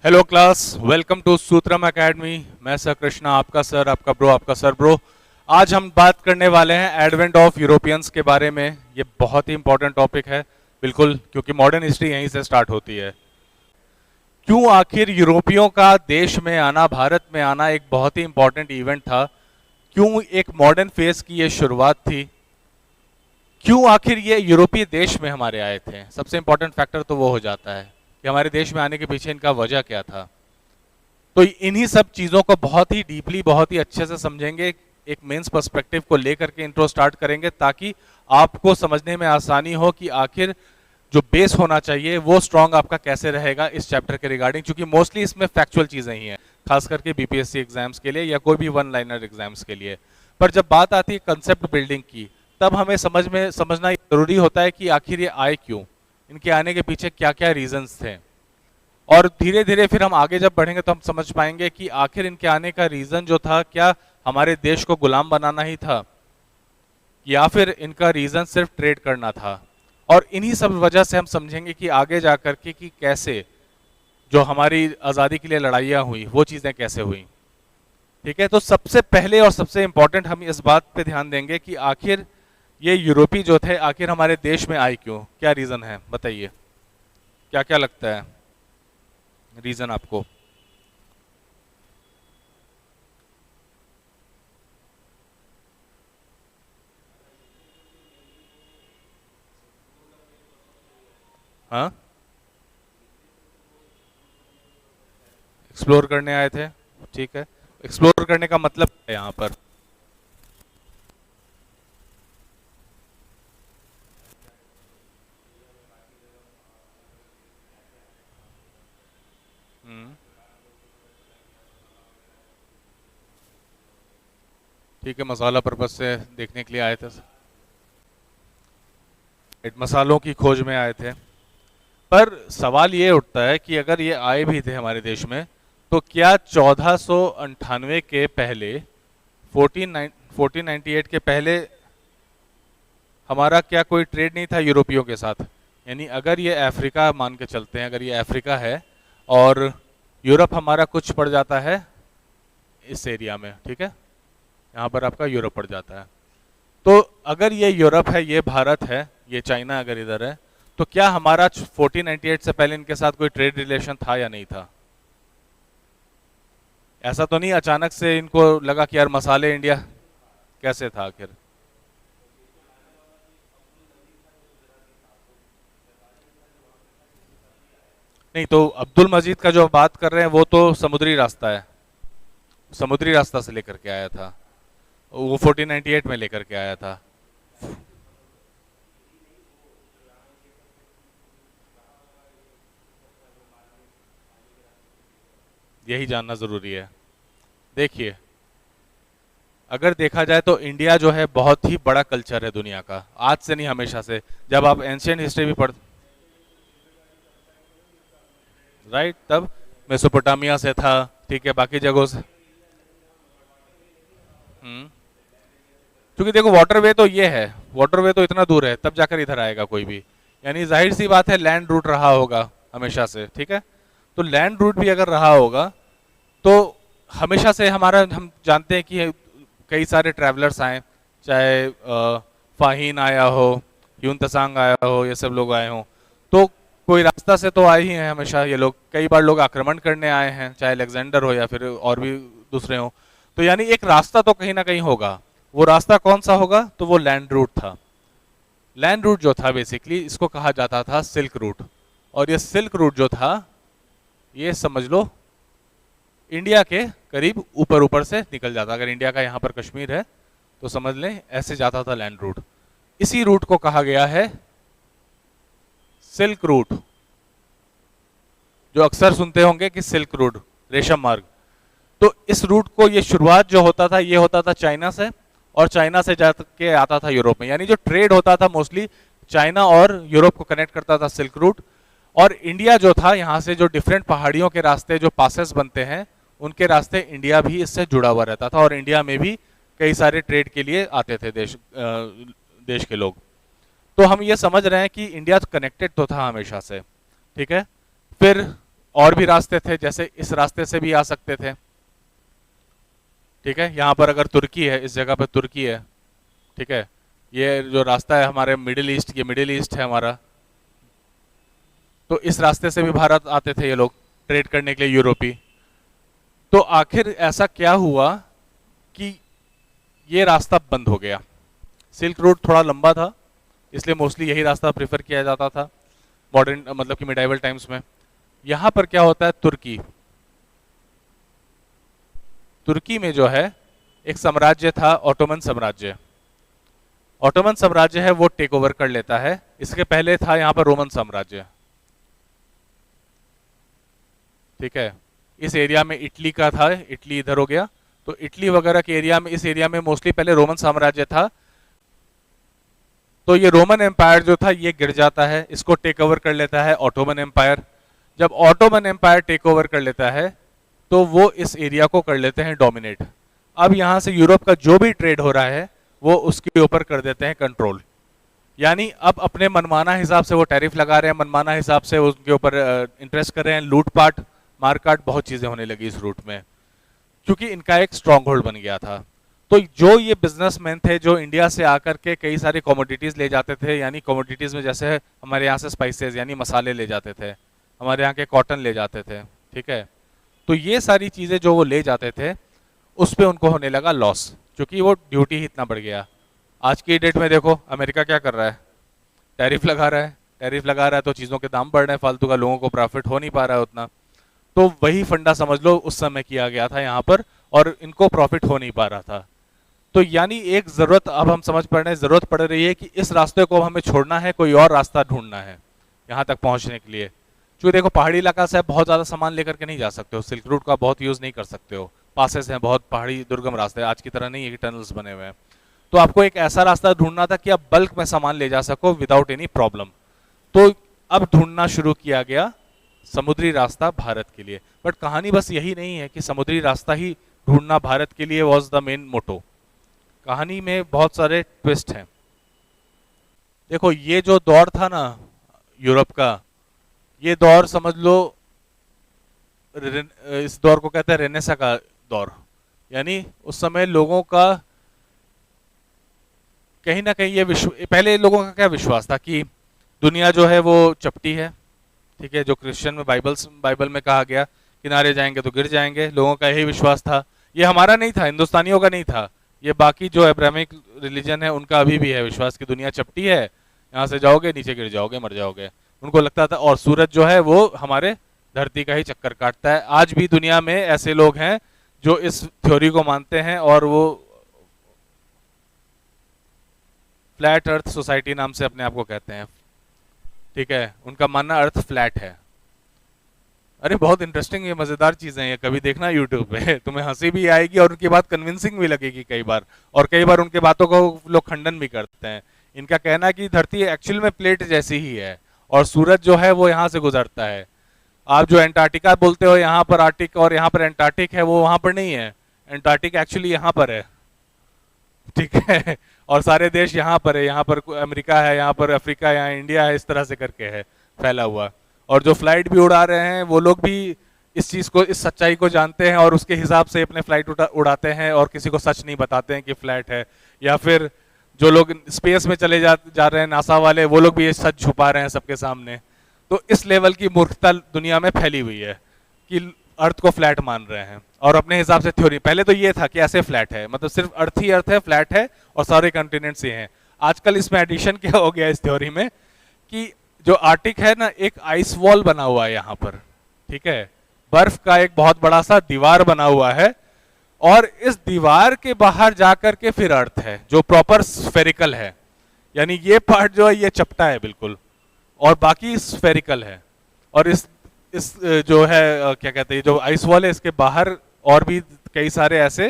Hello class, welcome to Sutram Academy. मैं sir Krishna, आपका sir, आपका ब्रो, आपका सर ब्रो। आज हम बात करने वाले हैं एडवेंट ऑफ यूरोपियंस के बारे में। ये बहुत ही इंपॉर्टेंट टॉपिक है, बिल्कुल, क्योंकि मॉडर्न हिस्ट्री यहीं से स्टार्ट होती है। क्यों आखिर यूरोपियों का देश में आना, भारत में आना एक बहुत ही इंपॉर्टेंट इवेंट था? क्यों एक मॉडर्न फेज की ये शुरुआत थी? क्यों आखिर ये यूरोपीय देश में हमारे आए थे? सबसे इंपॉर्टेंट फैक्टर तो वो हो जाता है कि हमारे देश में आने के पीछे इनका वजह क्या था। तो इन्हीं सब चीज़ों को बहुत ही डीपली, बहुत ही अच्छे से समझेंगे, एक मेंस पर्सपेक्टिव को लेकर के इंट्रो स्टार्ट करेंगे, ताकि आपको समझने में आसानी हो कि आखिर जो बेस होना चाहिए वो स्ट्रांग आपका कैसे रहेगा इस चैप्टर के रिगार्डिंग, क्योंकि मोस्टली इसमें फैक्चुअल चीज़ें ही हैं, खास करके बीपीएससी एग्जाम्स के लिए या कोई भी वन लाइनर एग्जाम्स के लिए। पर जब बात आती है कंसेप्ट बिल्डिंग की, तब हमें समझना जरूरी होता है कि आखिर ये आए क्यों, इनके आने के पीछे क्या क्या रीजंस थे। और धीरे धीरे फिर हम आगे जब बढ़ेंगे तो हम समझ पाएंगे कि आखिर इनके आने का रीजन जो था, क्या हमारे देश को गुलाम बनाना ही था, या फिर इनका रीजन सिर्फ ट्रेड करना था। और इन्हीं सब वजह से हम समझेंगे कि आगे जाकर के कि कैसे जो हमारी आज़ादी के लिए लड़ाइयाँ हुई वो चीज़ें कैसे हुई। ठीक है, तो सबसे पहले और सबसे इंपॉर्टेंट हम इस बात पे ध्यान देंगे कि आखिर ये यूरोपी जो थे आखिर हमारे देश में आए क्यों, क्या रीज़न है, बताइए क्या क्या लगता है रीज़न आपको। हाँ, एक्सप्लोर करने आए थे, ठीक है। एक्सप्लोर करने का मतलब है यहाँ पर? हम्म, ठीक है, मसाला पर्पज से देखने के लिए आए थे, मसालों की खोज में आए थे। पर सवाल ये उठता है कि अगर ये आए भी थे हमारे देश में, तो क्या 1498 के पहले, 1498 के पहले हमारा क्या कोई ट्रेड नहीं था यूरोपियों के साथ? यानी अगर ये अफ्रीका मान के चलते हैं, अगर ये अफ्रीका है और यूरोप हमारा कुछ पड़ जाता है इस एरिया में, ठीक है, यहाँ पर आपका यूरोप पड़ जाता है, तो अगर ये यूरोप है, ये भारत है, ये चाइना अगर इधर है, तो क्या हमारा 1498 से पहले इनके साथ कोई ट्रेड रिलेशन था या नहीं था? ऐसा तो नहीं अचानक से इनको लगा कि यार मसाले इंडिया, कैसे था आखिर? नहीं, तो अब्दुल मजीद का जो बात कर रहे हैं वो तो समुद्री रास्ता है, समुद्री रास्ता से लेकर के आया था, वो 1498 में लेकर के आया था। यही जानना जरूरी है। देखिए, अगर देखा जाए तो इंडिया जो है बहुत ही बड़ा कल्चर है दुनिया का, आज से नहीं हमेशा से। जब आप एंशियंट हिस्ट्री भी पढ़, राइट, तब मेसोपोटामिया से था, ठीक है, बाकी जगहों से। क्योंकि देखो वाटरवे तो ये है, वाटरवे तो इतना दूर है, तब जाकर इधर आएगा कोई भी, यानी जाहिर सी बात है लैंड रूट रहा होगा हमेशा से, ठीक है। तो लैंड रूट भी अगर रहा होगा तो हमेशा से हमारा, हम जानते हैं कि कई सारे ट्रैवलर्स आए, चाहे फाहीन आया हो, ह्यून तसांग आया हो, ये सब लोग आए हों, तो कोई रास्ता से तो आए ही हैं हमेशा ये लोग। कई बार लोग आक्रमण करने आए हैं, चाहे अलेक्जेंडर हो या फिर और भी दूसरे हों, तो यानी एक रास्ता तो कहीं ना कहीं होगा। वो रास्ता कौन सा होगा? तो वो लैंड रूट था। लैंड रूट जो था बेसिकली इसको कहा जाता था सिल्क रूट। और ये सिल्क रूट जो था, ये समझ लो इंडिया के करीब ऊपर ऊपर से निकल जाता। अगर इंडिया का यहाँ पर कश्मीर है तो समझ लें ऐसे जाता था लैंड रूट। इसी रूट को कहा गया है सिल्क रूट, जो अक्सर सुनते होंगे कि सिल्क रूट, रेशम मार्ग। तो इस रूट को, ये शुरुआत जो होता था, ये होता था चाइना से, और चाइना से जाके आता था यूरोप में। यानी जो ट्रेड होता था मोस्टली चाइना और यूरोप को कनेक्ट करता था सिल्क रूट। और इंडिया जो था, यहाँ से जो डिफरेंट पहाड़ियों के रास्ते, जो पासेस बनते हैं, उनके रास्ते, इंडिया भी इससे जुड़ा हुआ रहता था। और इंडिया में भी कई सारे ट्रेड के लिए आते थे देश के लोग। तो हम ये समझ रहे हैं कि इंडिया कनेक्टेड तो था हमेशा से, ठीक है। फिर और भी रास्ते थे, जैसे इस रास्ते से भी आ सकते थे। ठीक है, यहाँ पर अगर तुर्की है, इस जगह पर तुर्की है, ठीक है, ये जो रास्ता है हमारे मिडिल ईस्ट, ये मिडिल ईस्ट है हमारा, तो इस रास्ते से भी भारत आते थे ये लोग ट्रेड करने के लिए, यूरोपी। तो आखिर ऐसा क्या हुआ कि ये रास्ता बंद हो गया? सिल्क रूट थोड़ा लंबा था, इसलिए मोस्टली यही रास्ता प्रेफर किया जाता था मॉडर्न, मतलब कि मिडाइवल टाइम्स में। यहां पर क्या होता है, तुर्की, तुर्की में जो है एक साम्राज्य था, ऑटोमन साम्राज्य। ऑटोमन साम्राज्य है वो टेक ओवर कर लेता है। इसके पहले था यहां पर रोमन साम्राज्य। ठीक है, इस एरिया में इटली का था, इटली इधर हो गया, तो इटली वगैरह के एरिया में, इस एरिया में मोस्टली पहले रोमन साम्राज्य था। तो ये रोमन एम्पायर जो था ये गिर जाता है, इसको टेक ओवर कर लेता है ऑटोमन एम्पायर। जब ऑटोमन एम्पायर टेक ओवर कर लेता है तो वो इस एरिया को कर लेते हैं डोमिनेट। अब यहां से यूरोप का जो भी ट्रेड हो रहा है वो उसके ऊपर कर देते हैं कंट्रोल। यानी अब अपने मनमाना हिसाब से वो टैरिफ लगा रहे हैं, मनमाना हिसाब से उनके ऊपर इंटरेस्ट कर रहे हैं, लूटपाट मारकाट बहुत चीजें होने लगी इस रूट में, क्योंकि इनका एक स्ट्रॉन्ग होल्ड बन गया था। तो जो ये बिजनेसमैन थे जो इंडिया से आकर के कई सारी कमोडिटीज ले जाते थे, यानी कमोडिटीज में जैसे हमारे यहाँ से स्पाइसेस यानी मसाले ले जाते थे, हमारे यहाँ के कॉटन ले जाते थे, ठीक है, तो ये सारी चीजें जो वो ले जाते थे उस पर उनको होने लगा लॉस, क्योंकि वो ड्यूटी ही इतना बढ़ गया। आज की डेट में देखो अमेरिका क्या कर रहा है, टैरिफ लगा रहा है, टैरिफ लगा रहा है तो चीज़ों के दाम बढ़ रहे हैं, फालतू का, लोगों को प्रॉफिट हो नहीं पा रहा है उतना। तो वही फंडा समझ लो उस समय किया गया था यहाँ पर, और इनको प्रॉफिट हो नहीं पा रहा था। तो यानी एक जरूरत, अब हम समझ पड़ रहे हैं, जरूरत पड़ रही है कि इस रास्ते को हमें छोड़ना है, कोई और रास्ता ढूंढना है यहाँ तक पहुँचने के लिए। क्योंकि देखो पहाड़ी इलाका से बहुत ज़्यादा सामान लेकर के नहीं जा सकते हो, सिल्क रूट का बहुत यूज़ नहीं कर सकते हो, पासेस हैं बहुत, पहाड़ी दुर्गम रास्ते, आज की तरह नहीं है कि टनल्स बने हुए हैं। तो आपको एक ऐसा रास्ता ढूंढना था कि आप बल्क में सामान ले जा सको विदाउट एनी प्रॉब्लम। तो अब ढूंढना शुरू किया गया समुद्री रास्ता भारत के लिए। बट कहानी बस यही नहीं है कि समुद्री रास्ता ही ढूंढना भारत के लिए वॉज द मेन मोटो। कहानी में बहुत सारे ट्विस्ट हैं। देखो ये जो दौर था ना यूरोप का, ये दौर समझ लो, इस दौर को कहते हैं रेनेसा का दौर। यानी उस समय लोगों का कहीं ना कहीं ये पहले लोगों का क्या विश्वास था कि दुनिया जो है वो चपटी है, ठीक है, जो क्रिश्चियन में बाइबल में कहा गया, किनारे जाएंगे तो गिर जाएंगे, लोगों का यही विश्वास था। ये हमारा नहीं था, हिंदुस्तानियों का नहीं था, ये बाकी जो अब्राहमिक रिलीजन है उनका अभी भी है विश्वास कि दुनिया चपटी है, यहाँ से जाओगे नीचे गिर जाओगे, मर जाओगे, उनको लगता था। और सूरज जो है वो हमारे धरती का ही चक्कर काटता है। आज भी दुनिया में ऐसे लोग हैं जो इस थ्योरी को मानते हैं, और वो फ्लैट अर्थ सोसाइटी नाम से अपने आप को कहते हैं, ठीक है, उनका मानना अर्थ फ्लैट है। अरे बहुत इंटरेस्टिंग, ये मजेदार चीजें हैं, ये कभी देखना यूट्यूब पे तुम्हें हंसी भी आएगी और उनकी बात कन्विंसिंग भी लगेगी कई बार, और कई बार उनके बातों को लोग खंडन भी करते हैं। इनका कहना है कि धरती एक्चुअल में प्लेट जैसी ही है और सूरज जो है वो यहाँ से गुजरता है। आप जो एंटार्क्टिका बोलते हो यहाँ पर आर्टिक और यहाँ पर एंटार्क्टिक है, वो वहां पर नहीं है, एंटार्क्टिक एक्चुअली यहाँ पर है, ठीक है, और सारे देश यहाँ पर है, यहाँ पर अमेरिका है, यहाँ पर अफ्रीका, यहाँ इंडिया है, इस तरह से करके है फैला हुआ। और जो फ्लाइट भी उड़ा रहे हैं वो लोग भी इस चीज को, इस सच्चाई को जानते हैं और उसके हिसाब से अपने फ्लाइट उड़ाते हैं और किसी को सच नहीं बताते हैं कि फ्लैट है। या फिर जो लोग स्पेस में चले जा रहे हैं नासा वाले, वो लोग भी ये सच छुपा रहे हैं सबके सामने। तो इस लेवल की मूर्खता दुनिया में फैली हुई है कि अर्थ को फ्लैट मान रहे हैं और अपने हिसाब से थ्योरी। पहले तो ये था कि ऐसे फ्लैट है, मतलब सिर्फ अर्थ ही अर्थ है, फ्लैट है और सारे कॉन्टिनेंट्स ही हैं। आजकल इसमें एडिशन क्या हो गया इस थ्योरी में कि जो आर्टिक है ना, एक आइस वॉल बना हुआ है यहाँ पर, ठीक है, बर्फ का एक बहुत बड़ा सा दीवार बना हुआ है, और इस दीवार के बाहर जाकर के फिर अर्थ है जो प्रॉपर स्फेरिकल है। यानी ये पार्ट जो है ये चपटा है बिल्कुल और बाकी स्फेरिकल है। और इस जो है क्या कहते हैं, जो आइस वॉल है, इसके बाहर और भी कई सारे ऐसे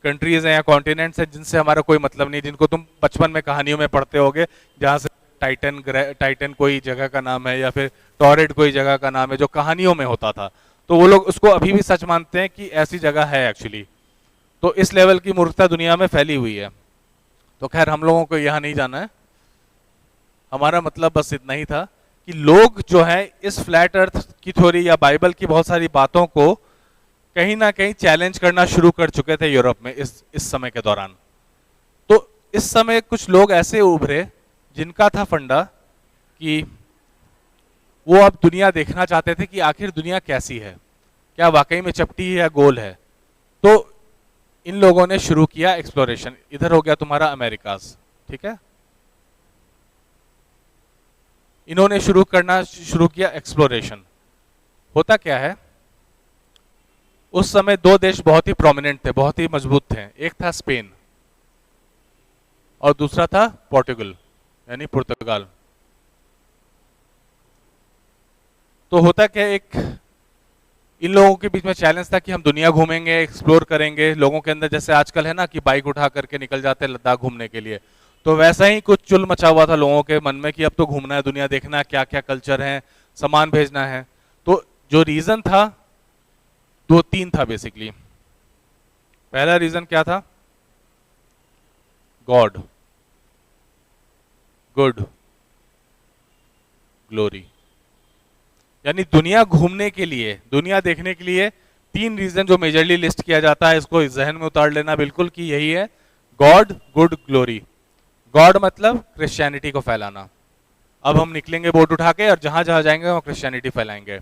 कंट्रीज हैं या कॉन्टिनेंट्स हैं जिनसे हमारा कोई मतलब नहीं, जिनको तुम बचपन में कहानियों में पढ़ते होगे, जहां से टाइटन कोई जगह का नाम है या फिर टॉरेड कोई जगह का नाम है, जो कहानियों में होता था। तो वो लोग उसको अभी भी सच मानते हैं कि ऐसी जगह है एक्चुअली। तो इस लेवल की मूर्खता दुनिया में फैली हुई है। तो खैर हम लोगों को यहाँ नहीं जाना है, हमारा मतलब बस इतना ही था कि लोग जो है इस फ्लैट अर्थ की थ्योरी या बाइबल की बहुत सारी बातों को कहीं ना कहीं चैलेंज करना शुरू कर चुके थे यूरोप में इस समय के दौरान। तो इस समय कुछ लोग ऐसे उभरे जिनका था फंडा कि वो अब दुनिया देखना चाहते थे कि आखिर दुनिया कैसी है, क्या वाकई में चपटी है या गोल है। तो इन लोगों ने शुरू किया एक्सप्लोरेशन। इधर हो गया तुम्हारा अमेरिकाज, ठीक है। इन्होंने शुरू किया एक्सप्लोरेशन। होता क्या है, उस समय दो देश बहुत ही प्रोमिनेंट थे, बहुत ही मजबूत थे। एक था स्पेन और दूसरा था पोर्टुगल यानी पुर्तगाल। तो होता क्या, एक इन लोगों के बीच में चैलेंज था कि हम दुनिया घूमेंगे, एक्सप्लोर करेंगे। लोगों के अंदर जैसे आजकल है ना कि बाइक उठा करके निकल जाते हैं लद्दाख घूमने के लिए, तो वैसा ही कुछ चुल मचा हुआ था लोगों के मन में कि अब तो घूमना है, दुनिया देखना है, क्या क्या कल्चर है, सामान भेजना है। तो जो रीजन था दो तीन था बेसिकली। पहला रीजन क्या था, गॉड, गुड, ग्लोरी। यानी दुनिया घूमने के लिए, दुनिया देखने के लिए तीन रीजन जो मेजरली लिस्ट किया जाता है, इसको जहन में उतार लेना बिल्कुल कि यही है, गॉड, गुड, ग्लोरी। गॉड मतलब क्रिश्चियनिटी को फैलाना। अब हम निकलेंगे बोट उठा के और जहां जहां जाएंगे वहां क्रिश्चियनिटी फैलाएंगे।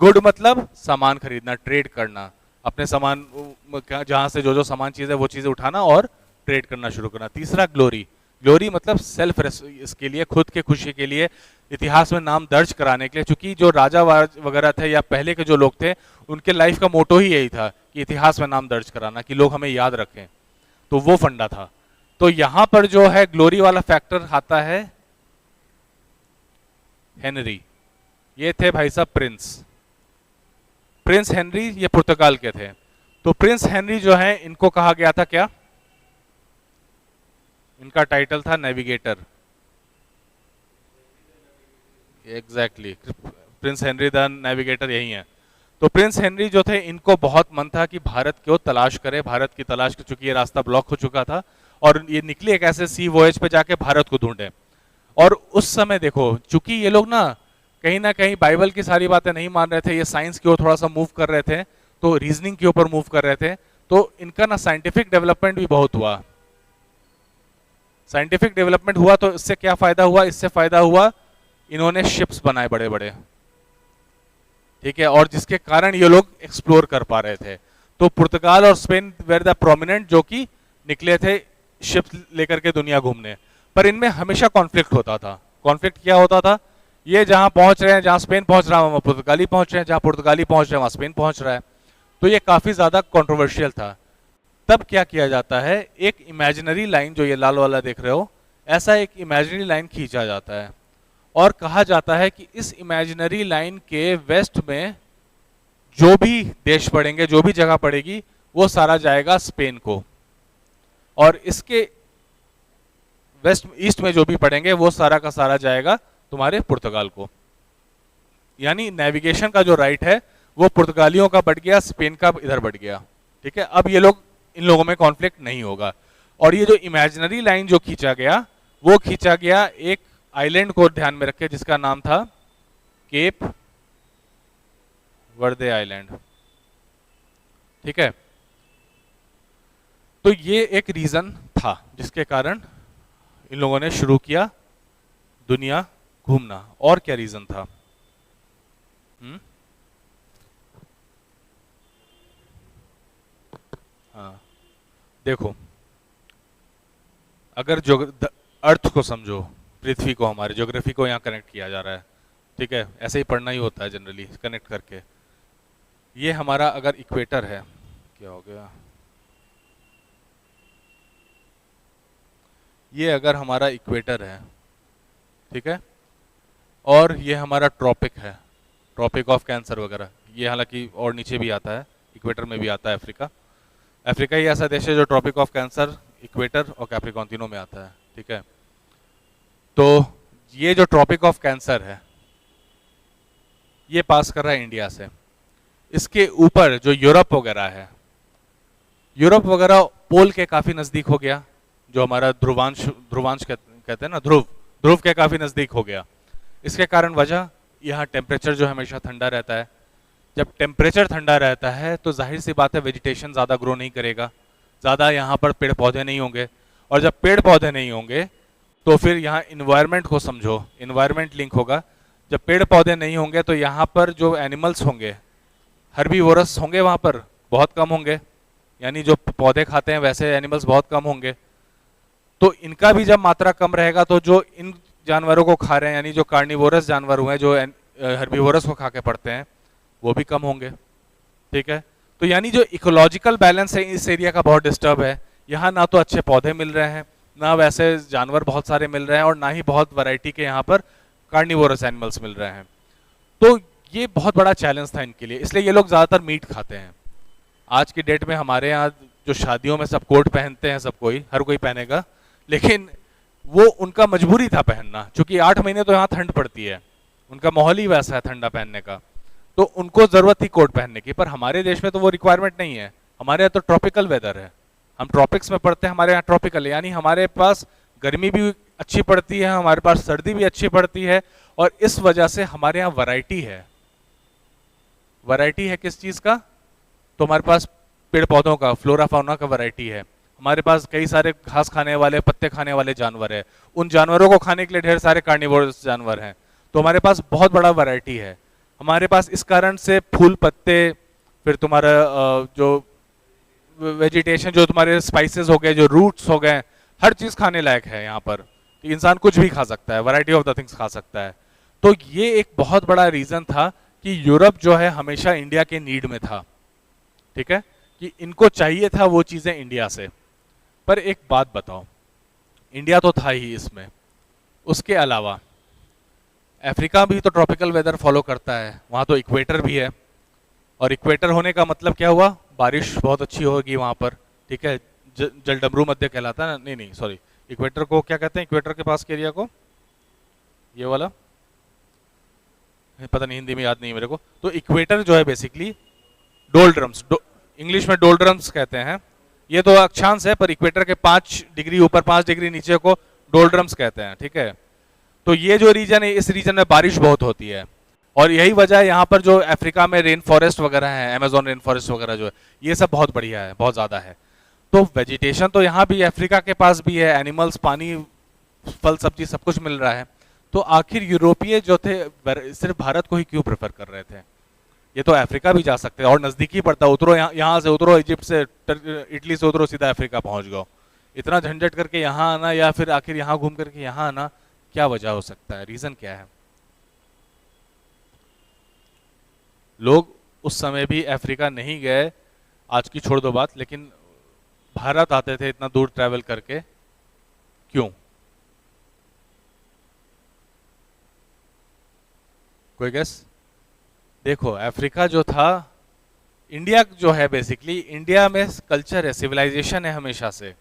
गुड मतलब सामान खरीदना, ट्रेड करना, अपने सामान जहां से जो सामान चीज है वो चीजें उठाना और ट्रेड करना शुरू करना। तीसरा ग्लोरी, ग्लोरी मतलब सेल्फ, इसके लिए खुद के खुशी के लिए, इतिहास में नाम दर्ज कराने के लिए। चूंकि जो राजा वगैरह थे या पहले के जो लोग थे, उनके लाइफ का मोटो ही यही था कि इतिहास में नाम दर्ज कराना, कि लोग हमें याद रखें। तो वो फंडा था। तो यहां पर जो है ग्लोरी वाला फैक्टर आता है हेनरी। ये थे भाई साहब प्रिंस हेनरी, ये पुर्तगाल के थे। तो प्रिंस हेनरी जो है, इनको कहा गया था क्या, इनका टाइटल था navigator. Exactly, Prince Henry the navigator यही है। तो प्रिंस हेनरी जो थे, इनको बहुत मन था कि भारत को तलाश करे, भारत की तलाश कर, चुकी ये रास्ता ब्लॉक हो चुका था और ये निकले एक ऐसे सी वॉयज पे जाके भारत को ढूंढे। और उस समय देखो, चूंकि ये लोग ना कहीं बाइबल की सारी बातें नहीं मान रहे थे, ये साइंस की ओर थोड़ा सा मूव कर रहे थे, तो रीजनिंग के ऊपर मूव कर रहे थे। तो इनका ना साइंटिफिक डेवलपमेंट भी बहुत हुआ। साइंटिफिक डेवलपमेंट हुआ तो इससे क्या फायदा हुआ, इससे फायदा हुआ इन्होंने शिप्स बनाए बड़े बड़े, ठीक है, और जिसके कारण ये लोग एक्सप्लोर कर पा रहे थे। तो पुर्तगाल और स्पेन वेर द प्रोमिनेंट जो कि निकले थे शिप्स लेकर के दुनिया घूमने। पर इनमें हमेशा कॉन्फ्लिक्ट होता था। कॉन्फ्लिक्ट क्या होता था, ये जहां पहुंच रहे हैं, जहां स्पेन पहुंच रहा है वहां पुर्तगाली पहुंच रहे हैं, जहां पुर्तगाली पहुंच रहे हैं वहां स्पेन पहुंच रहा है। तो ये काफी ज्यादा कॉन्ट्रोवर्शियल था। तब क्या किया जाता है, एक इमेजिनरी लाइन, जो ये लाल वाला देख रहे हो, ऐसा एक इमेजिनरी लाइन खींचा जाता है और कहा जाता है कि इस इमेजिनरी लाइन के वेस्ट में जो भी देश पड़ेंगे, जो भी जगह पड़ेगी, वो सारा जाएगा स्पेन को, और इसके वेस्ट ईस्ट में जो भी पड़ेंगे वो सारा का सारा जाएगा तुम्हारे पुर्तगाल को। यानी नेविगेशन का जो राइट है वो पुर्तगालियों का बढ़ गया, स्पेन का इधर बढ़ गया, ठीक है। अब ये लोग, इन लोगों में कॉन्फ्लिक्ट नहीं होगा। और ये जो इमेजिनरी लाइन जो खींचा गया, वो खींचा गया एक आइलैंड को ध्यान में रखे, जिसका नाम था केप वर्दे आइलैंड, ठीक है। तो ये एक रीजन था जिसके कारण इन लोगों ने शुरू किया दुनिया घूमना। और क्या रीजन था, हाँ देखो, अगर जो अर्थ को समझो, पृथ्वी को, हमारे ज्योग्राफी को यहाँ कनेक्ट किया जा रहा है, ठीक है, ऐसे ही पढ़ना ही होता है जनरली, कनेक्ट करके। ये हमारा अगर इक्वेटर है, क्या हो गया, ये अगर हमारा इक्वेटर है, ठीक है, और ये हमारा ट्रॉपिक है, ट्रॉपिक ऑफ कैंसर वगैरह, ये हालांकि और नीचे भी आता है, इक्वेटर में भी आता है अफ्रीका। अफ्रीका ही ऐसा देश है जो ट्रॉपिक ऑफ कैंसर, इक्वेटर और कैप्रिकॉन तीनों में आता है, ठीक है। तो ये जो ट्रॉपिक ऑफ कैंसर है, ये पास कर रहा है इंडिया से। इसके ऊपर जो यूरोप वगैरह है, यूरोप वगैरह पोल के काफी नजदीक हो गया, जो हमारा ध्रुवांश कहते हैं ना, ध्रुव के काफी नजदीक हो गया। इसके कारण वजह यहाँ टेम्परेचर जो हमेशा ठंडा रहता है। जब टेम्परेचर ठंडा रहता है तो जाहिर सी बात है वेजिटेशन ज़्यादा ग्रो नहीं करेगा, ज़्यादा यहाँ पर पेड़ पौधे नहीं होंगे, और जब पेड़ पौधे नहीं होंगे तो फिर यहाँ इन्वायरमेंट को समझो, इन्वायरमेंट लिंक होगा। जब पेड़ पौधे नहीं होंगे तो यहाँ पर जो एनिमल्स होंगे, हर्बीवोरस होंगे, वहाँ पर बहुत कम होंगे, यानी जो पौधे खाते हैं वैसे एनिमल्स बहुत कम होंगे। तो इनका भी जब मात्रा कम रहेगा तो जो इन जानवरों को खा रहे हैं, यानी जो कार्निवोरस जानवर हुए, जो हर्बीवोरस को खा के पड़ते हैं, वो भी कम होंगे। ठीक है, तो यानी जो इकोलॉजिकल बैलेंस है इस एरिया का बहुत डिस्टर्ब है। यहाँ ना तो अच्छे पौधे मिल रहे हैं, ना वैसे जानवर बहुत सारे मिल रहे हैं, और ना ही बहुत वैरायटी के यहाँ पर कार्निवोरस एनिमल्स मिल रहे हैं। तो ये बहुत बड़ा चैलेंज था इनके लिए, इसलिए ये लोग ज़्यादातर मीट खाते हैं। आज की डेट में हमारे यहाँ जो शादियों में सब कोट पहनते हैं, सब कोई, हर कोई पहनेगा, लेकिन वो उनका मजबूरी था पहनना, क्योंकि 8 महीने तो यहाँ ठंड पड़ती है, उनका माहौल ही वैसा है ठंडा पहनने का, तो उनको ज़रूरत थी कोट पहनने की। पर हमारे देश में तो वो रिक्वायरमेंट नहीं है, हमारे यहाँ तो ट्रॉपिकल वेदर है, हम ट्रॉपिक्स में पड़ते हैं, हमारे यहाँ ट्रॉपिकल है, यानी हमारे पास गर्मी भी अच्छी पड़ती है, हमारे पास सर्दी भी अच्छी पड़ती है, और इस वजह से हमारे यहाँ वैरायटी है। वैरायटी है किस चीज़ का? तो हमारे पास पेड़ पौधों का, फ्लोरा फाउना का वैरायटी है। हमारे पास कई सारे घास खाने वाले, पत्ते खाने वाले जानवर है, उन जानवरों को खाने के लिए ढेर सारे कार्निवोरस जानवर हैं, तो हमारे पास बहुत बड़ा वैरायटी है हमारे पास। इस कारण से फूल पत्ते, फिर तुम्हारा जो वेजिटेशन, जो तुम्हारे स्पाइसेस हो गए, जो रूट्स हो गए, हर चीज़ खाने लायक है यहाँ पर। इंसान कुछ भी खा सकता है, वैरायटी ऑफ द थिंग्स खा सकता है। तो ये एक बहुत बड़ा रीज़न था कि यूरोप जो है हमेशा इंडिया के नीड में था। ठीक है, कि इनको चाहिए था वो चीज़ें इंडिया से। पर एक बात बताओ, इंडिया तो था ही इसमें, उसके अलावा अफ्रीका भी तो ट्रॉपिकल वेदर फॉलो करता है, वहाँ तो इक्वेटर भी है, और इक्वेटर होने का मतलब क्या हुआ? बारिश बहुत अच्छी होगी वहाँ पर। ठीक है, जलडमरू मध्य कहलाता है ना, नहीं सॉरी, इक्वेटर को क्या कहते हैं, इक्वेटर के पास के एरिया को? ये वाला पता नहीं, हिंदी में याद नहीं मेरे को। तो इक्वेटर जो है बेसिकली डोल्ड्रम्स, इंग्लिश में डोल्ड्रम्स कहते हैं, ये तो अक्षांश है, पर इक्वेटर के 5 डिग्री ऊपर 5 डिग्री नीचे को डोल्ड्रम्स कहते हैं। ठीक है, तो ये जो रीजन है, इस रीजन में बारिश बहुत होती है, और यही वजह है यहाँ पर जो अफ्रीका में रेन फॉरेस्ट वगैरह है, अमेजोन रेन फॉरेस्ट वगैरह जो है, ये सब बहुत बढ़िया है, बहुत ज़्यादा है। तो वेजिटेशन तो यहाँ भी अफ्रीका के पास भी है, एनिमल्स, पानी, फल सब्जी सब कुछ मिल रहा है। तो आखिर यूरोपीय जो थे सिर्फ भारत को ही क्यों प्रेफर कर रहे थे? ये तो अफ्रीका भी जा सकते हैं, और नज़दीकी पड़ता, उतरो यहाँ से उतरो, इजिप्ट से, इटली से उतरो, सीधा अफ्रीका पहुँच गए। इतना झंझट करके यहाँ आना, या फिर आखिर यहाँ घूम करके यहाँ आना, क्या वजह हो सकता है? रीज़न क्या है? लोग उस समय भी अफ्रीका नहीं गए, आज की छोड़ दो बात, लेकिन भारत आते थे इतना दूर ट्रैवल करके, क्यों? कोई गेस? देखो, अफ्रीका जो था, इंडिया जो है बेसिकली, इंडिया में कल्चर है, सिविलाइजेशन है हमेशा से,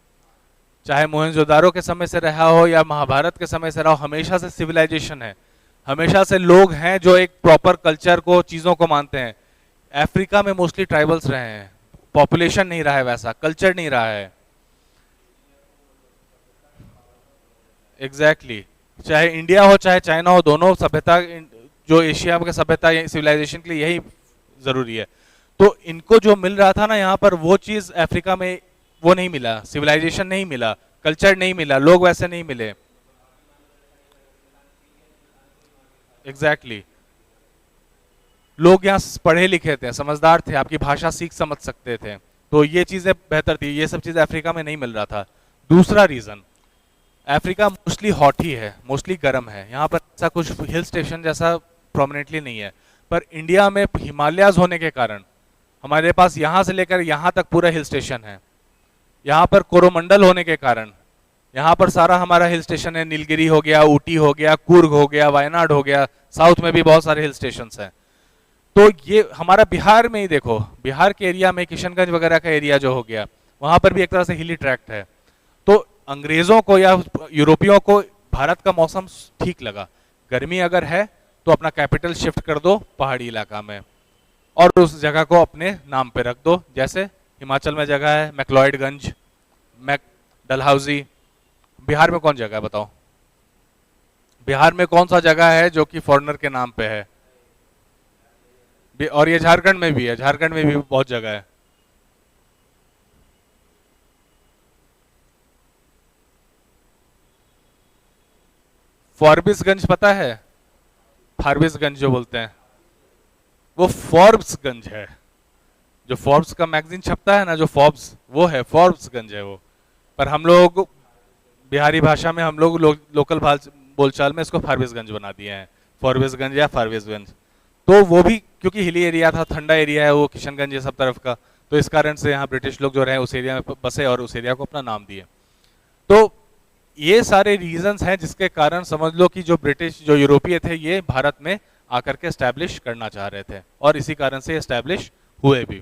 चाहे मोहनजोदारो के समय से रहा हो या महाभारत के समय से रहा हो, हमेशा से सिविलाइजेशन है, हमेशा से लोग हैं जो एक प्रॉपर कल्चर को, चीज़ों को मानते हैं। अफ्रीका में मोस्टली ट्राइबल्स रहे हैं, पॉपुलेशन नहीं रहा है, वैसा कल्चर नहीं रहा है। एग्जैक्टली चाहे इंडिया हो चाहे चाइना हो, दोनों सभ्यता, जो एशिया के सभ्यता सिविलाइजेशन के लिए यही जरूरी है। तो इनको जो मिल रहा था ना यहाँ पर, वो चीज़ अफ्रीका में वो नहीं मिला, सिविलाइजेशन नहीं मिला, कल्चर नहीं मिला, लोग वैसे नहीं मिले। एग्जैक्टली लोग यहाँ पढ़े लिखे थे, समझदार थे, आपकी भाषा सीख समझ सकते थे, तो ये चीज़ें बेहतर थी। ये सब चीज़ें अफ्रीका में नहीं मिल रहा था। दूसरा रीज़न, अफ्रीका मोस्टली हॉट ही है, मोस्टली गर्म है, यहाँ पर ऐसा कुछ हिल स्टेशन जैसा प्रोमिनेंटली नहीं है। पर इंडिया में हिमालयाज होने के कारण हमारे पास यहाँ से लेकर यहाँ तक पूरा हिल स्टेशन है। यहाँ पर कोरोमंडल होने के कारण यहाँ पर सारा हमारा हिल स्टेशन है, नीलगिरी हो गया, ऊटी हो गया, कुर्ग हो गया, वायनाड हो गया, साउथ में भी बहुत सारे हिल स्टेशन हैं। तो ये हमारा बिहार में ही देखो, बिहार के एरिया में किशनगंज वगैरह का एरिया जो हो गया, वहाँ पर भी एक तरह से हिली ट्रैक्ट है। तो अंग्रेज़ों को या यूरोपियों को भारत का मौसम ठीक लगा, गर्मी अगर है तो अपना कैपिटल शिफ्ट कर दो पहाड़ी इलाका में, और उस जगह को अपने नाम पे रख दो। जैसे हिमाचल में जगह है मैक्लॉयडगंज, डलहौजी, बिहार में कौन जगह है बताओ? बिहार में कौन सा जगह है जो कि फॉरेनर के नाम पे है? और ये झारखंड में भी है, झारखंड में भी बहुत जगह है। फॉरबिसगंज पता है? फारबिसगंज जो बोलते हैं, वो फॉर्ब्सगंज है। जो फॉर्ब्स का मैगजीन छपता है ना, जो फॉर्ब्स, वो है फॉर्ब्सगंज है वो। पर हम लोग बिहारी भाषा में, हम लोग लोकल बोलचाल में इसको फारबिसगंज बना दिए हैं, फॉरबिसगंज या फारबिसगंज। तो वो भी क्योंकि हिली एरिया था, ठंडा एरिया है वो, किशनगंज ये सब तरफ का, तो इस कारण से यहाँ ब्रिटिश लोग जो रहे उस एरिया में बसे और उस एरिया को अपना नाम दिए। तो ये सारे रीजंस हैं जिसके कारण समझ लो कि जो ब्रिटिश, जो यूरोपीय थे, ये भारत में आकर के एस्टैब्लिश करना चाह रहे थे और इसी कारण से एस्टैब्लिश हुए भी।